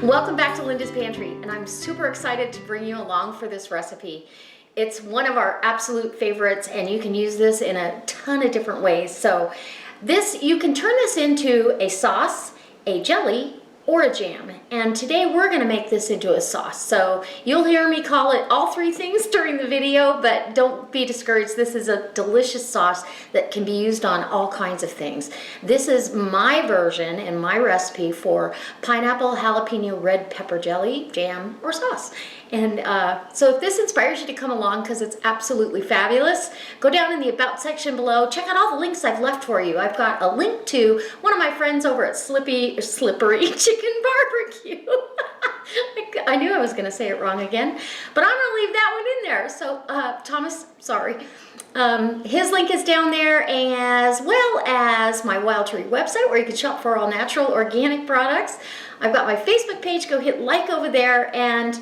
Welcome back to Linda's Pantry, and I'm super excited to bring you along for this recipe. It's one of our absolute favorites, and you can use this in a ton of different ways. So you can turn this into a sauce, a jelly, or a jam. And today we're gonna make this into a sauce. So you'll hear me call it all three things during the video, but don't be discouraged. This is a delicious sauce that can be used on all kinds of things. This is my version and my recipe for pineapple jalapeno red pepper jelly, jam, or sauce. And so if this inspires you to come along, because it's absolutely fabulous, go down in the About section below. Check out all the links I've left for you. I've got a link to one of my friends over at Slippery Chicken Barbecue. I knew I was going to say it wrong again, but I'm going to leave that one in there. So Thomas, sorry. His link is down there, as well as my Wild Tree website where you can shop for all natural organic products. I've got my Facebook page. Go hit like over there, and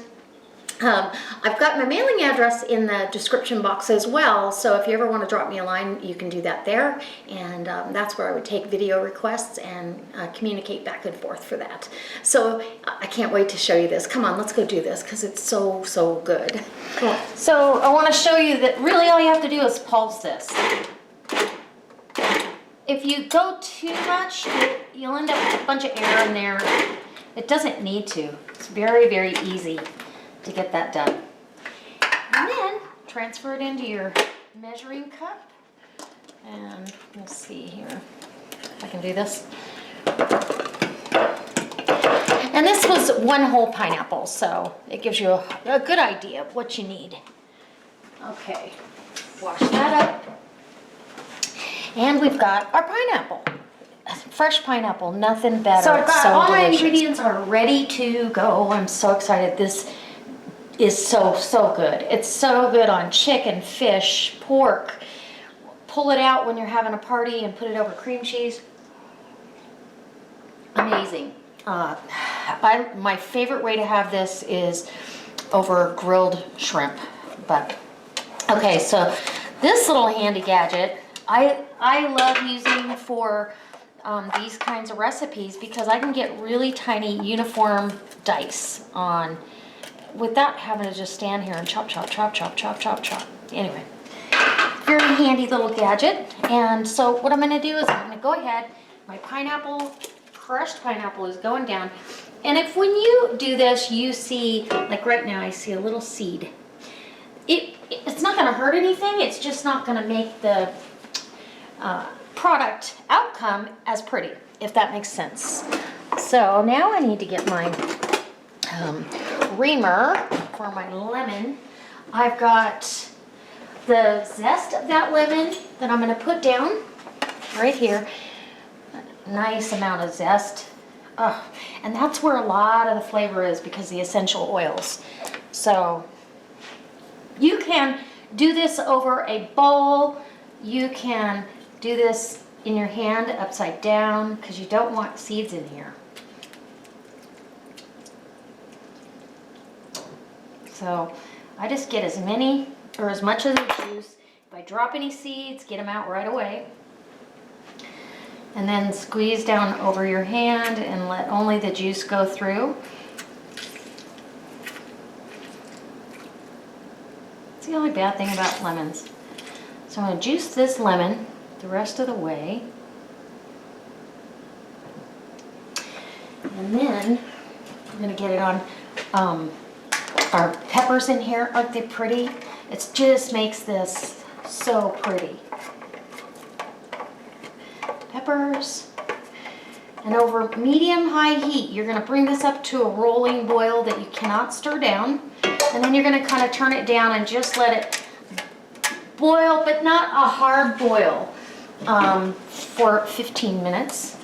I've got my mailing address in the description box as well, so if you ever want to drop me a line, you can do that there, and that's where I would take video requests and communicate back and forth for that. So I can't wait to show you this. Come on, let's go do this, because it's so, so good. Cool. So I want to show you that really all you have to do is pulse this. If you go too much, you'll end up with a bunch of air in there. It doesn't need to. It's very, very easy to get that done. And then transfer it into your measuring cup. And we'll see here if I can do this. And this was one whole pineapple, so it gives you a good idea of what you need. Okay, wash that up. And we've got our pineapple. Fresh pineapple, nothing better. So I've got all my ingredients are ready to go. I'm so excited. This is so good. It's so good on chicken, fish, pork. Pull it out when you're having a party and put it over cream cheese. Amazing. My favorite way to have this is over grilled shrimp. But okay, so this little handy gadget I love using for these kinds of recipes, because I can get really tiny uniform dice on without having to just stand here and chop, chop, chop, chop, chop, chop, chop. Anyway, very handy little gadget. And so what I'm going to do is I'm going to go ahead, my pineapple, crushed pineapple is going down. And if when you do this, you see, like right now, I see a little seed. It's not going to hurt anything. It's just not going to make the product outcome as pretty, if that makes sense. So now I need to get my reamer for my lemon. I've got the zest of that lemon that I'm going to put down right here. Nice amount of zest. And that's where a lot of the flavor is, because the essential oils. So you can do this over a bowl. You can do this in your hand upside down, because you don't want seeds in here. So I just get as many or as much of the juice. If I drop any seeds, get them out right away. And then squeeze down over your hand and let only the juice go through. It's the only bad thing about lemons. So I'm going to juice this lemon the rest of the way. And then we're going to get it on our peppers in here. Aren't they pretty? It just makes this so pretty. Peppers. And over medium-high heat, you're going to bring this up to a rolling boil that you cannot stir down. And then you're going to kind of turn it down and just let it boil, but not a hard boil, for 15 minutes.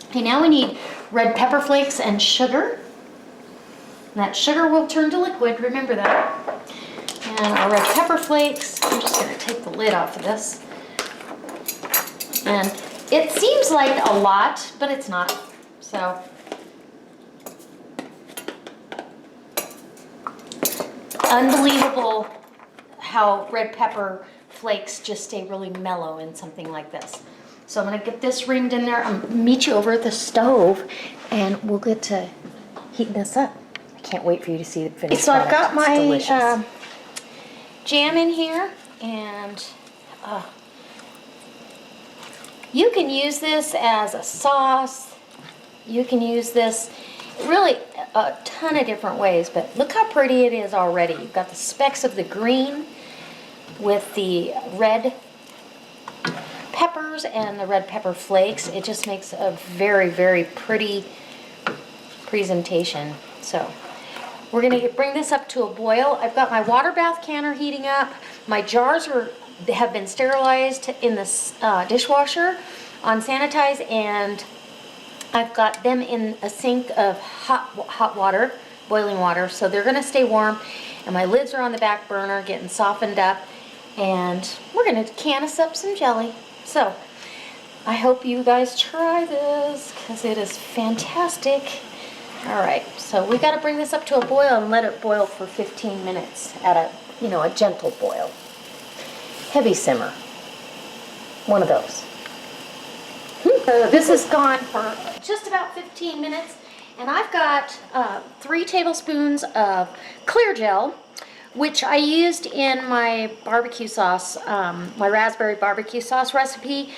Okay, now we need red pepper flakes and sugar. And that sugar will turn to liquid, remember that. And our red pepper flakes, I'm just going to take the lid off of this. And it seems like a lot, but it's not. So unbelievable how red pepper flakes just stay really mellow in something like this. So I'm going to get this reamed in there. I'll meet you over at the stove, and we'll get to heating this up. I can't wait for you to see the finished So I've product. got It's delicious. my jam in here, and you can use this as a sauce. You can use this really a ton of different ways, but look how pretty it is already. You've got the specks of the green with the red peppers and the red pepper flakes. It just makes a very, very pretty presentation. So we're going to bring this up to a boil. I've got my water bath canner heating up. My jars have been sterilized in this dishwasher on sanitize, and I've got them in a sink of hot water, boiling water, so they're going to stay warm. And my lids are on the back burner getting softened up, and we're going to can us up some jelly. So I hope you guys try this because it is fantastic. All right, so we got to bring this up to a boil and let it boil for 15 minutes at a gentle boil. Heavy simmer. One of those. So this has gone for just about 15 minutes, and I've got 3 tablespoons of clear gel, which I used in my barbecue sauce, my raspberry barbecue sauce recipe.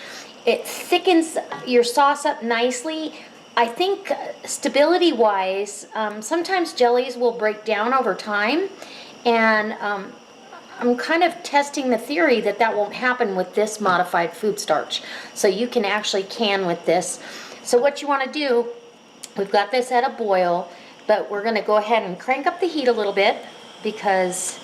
It thickens your sauce up nicely. I think stability-wise, sometimes jellies will break down over time, and I'm kind of testing the theory that that won't happen with this modified food starch. So you can actually can with this. So what you want to do, we've got this at a boil, but we're going to go ahead and crank up the heat a little bit because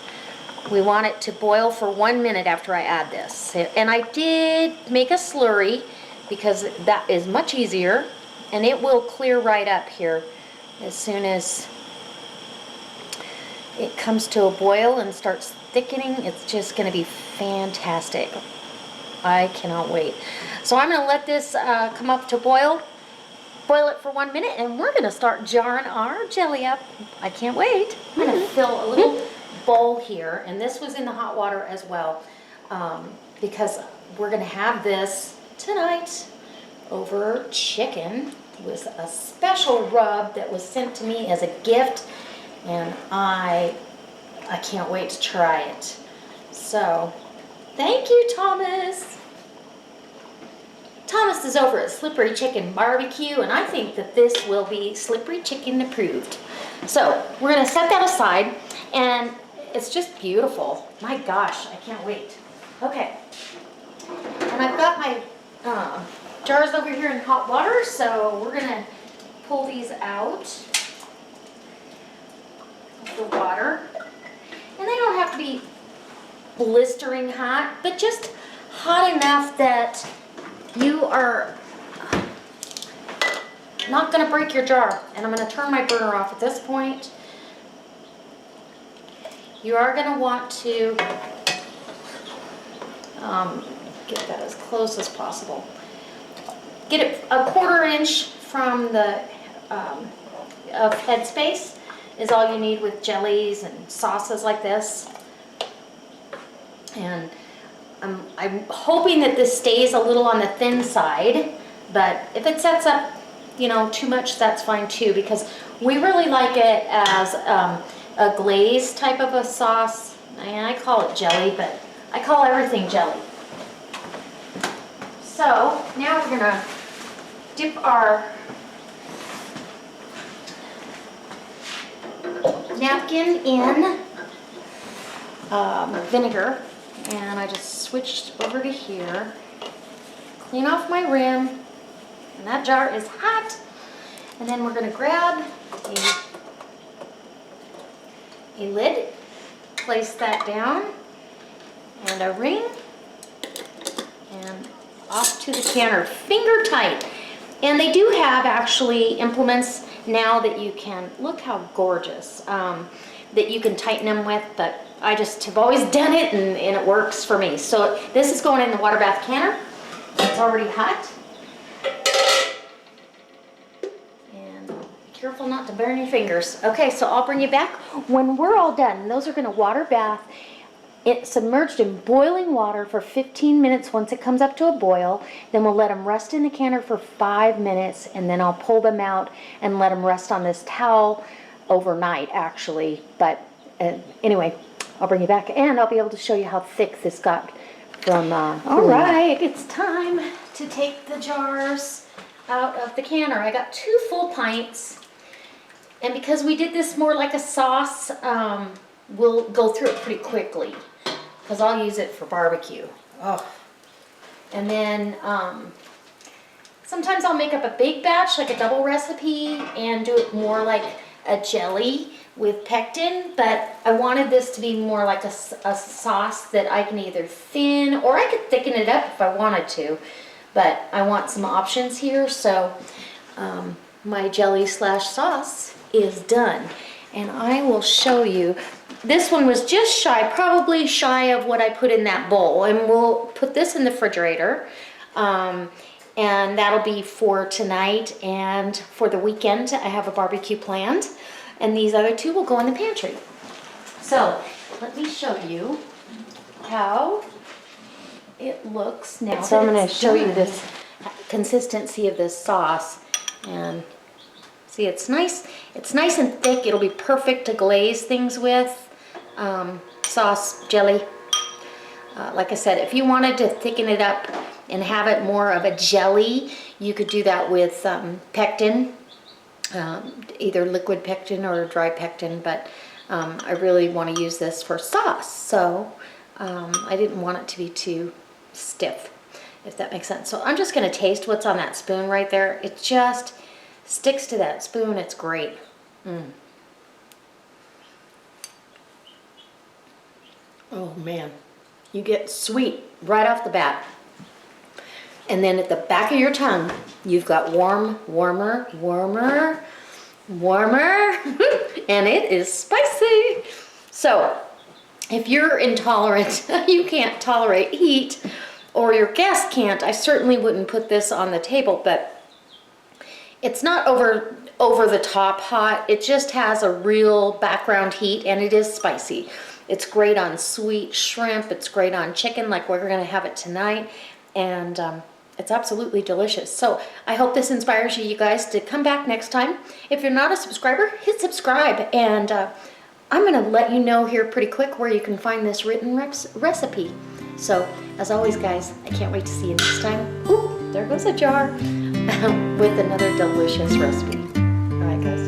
we want it to boil for 1 minute after I add this. And I did make a slurry because that is much easier, and it will clear right up here as soon as it comes to a boil and starts thickening. It's just going to be fantastic. I cannot wait. So I'm going to let this come up to boil it for 1 minute, and we're going to start jarring our jelly up. I can't wait. I'm going to fill a little bowl here, and this was in the hot water as well, because we're going to have this tonight over chicken with a special rub that was sent to me as a gift, and I can't wait to try it. So, thank you, Thomas. Thomas is over at Slippery Chicken Barbecue, and I think that this will be Slippery Chicken approved. So, we're going to set that aside, and it's just beautiful. My gosh, I can't wait. Okay. And I've got my jars over here in hot water, so we're going to pull these out of the water. And they don't have to be blistering hot, but just hot enough that you are not going to break your jar. And I'm going to turn my burner off at this point. You are going to want to get that as close as possible. Get it a 1/4 inch from the of headspace is all you need with jellies and sauces like this. And I'm hoping that this stays a little on the thin side, but if it sets up, too much, that's fine too, because we really like it as a glaze type of a sauce. And I call it jelly, but I call everything jelly. So now we're gonna dip our napkin in vinegar, and I just switched over to here. Clean off my rim, and that jar is hot. And then we're going to grab a lid, place that down, and a ring, and off to the canner, finger tight. And they do have actually implements now that you can, look how gorgeous, that you can tighten them with, but I just have always done it, and it works for me. So this is going in the water bath canner. It's already hot. And be careful not to burn your fingers. Okay, so I'll bring you back when we're all done. Those are going to water bath it submerged in boiling water for 15 minutes once it comes up to a boil. Then we'll let them rest in the canner for 5 minutes, and then I'll pull them out and let them rest on this towel overnight, actually. But anyway, I'll bring you back, and I'll be able to show you how thick this got from All right, it's time to take the jars out of the canner. I got 2 full pints, and because we did this more like a sauce, we'll go through it pretty quickly because I'll use it for barbecue. Oh. And then sometimes I'll make up a big batch, like a double recipe, and do it more like a jelly with pectin, but I wanted this to be more like a sauce that I can either thin, or I could thicken it up if I wanted to, but I want some options here, so my jelly slash sauce is done. And I will show you, this one was just shy, probably shy of what I put in that bowl, and we'll put this in the refrigerator, and that'll be for tonight, and for the weekend I have a barbecue planned. And these other 2 will go in the pantry. So let me show you how it looks now. So I'm going to show you this consistency of this sauce. And see, it's nice and thick. It'll be perfect to glaze things with. Sauce, jelly. Like I said, if you wanted to thicken it up and have it more of a jelly, you could do that with pectin. Either liquid pectin or dry pectin, but I really want to use this for sauce, so I didn't want it to be too stiff, if that makes sense. So I'm just going to taste what's on that spoon right there. It just sticks to that spoon. It's great. Oh man, you get sweet right off the bat. And then at the back of your tongue, you've got warmer, and it is spicy. So if you're intolerant, you can't tolerate heat, or your guest can't, I certainly wouldn't put this on the table, but it's not over the top hot. It just has a real background heat, and it is spicy. It's great on sweet shrimp. It's great on chicken, like we're gonna have it tonight. And it's absolutely delicious. So I hope this inspires you guys to come back next time. If you're not a subscriber, hit subscribe. And I'm gonna let you know here pretty quick where you can find this written recipe. So as always, guys, I can't wait to see you next time. Ooh, there goes a jar with another delicious recipe. All right, guys.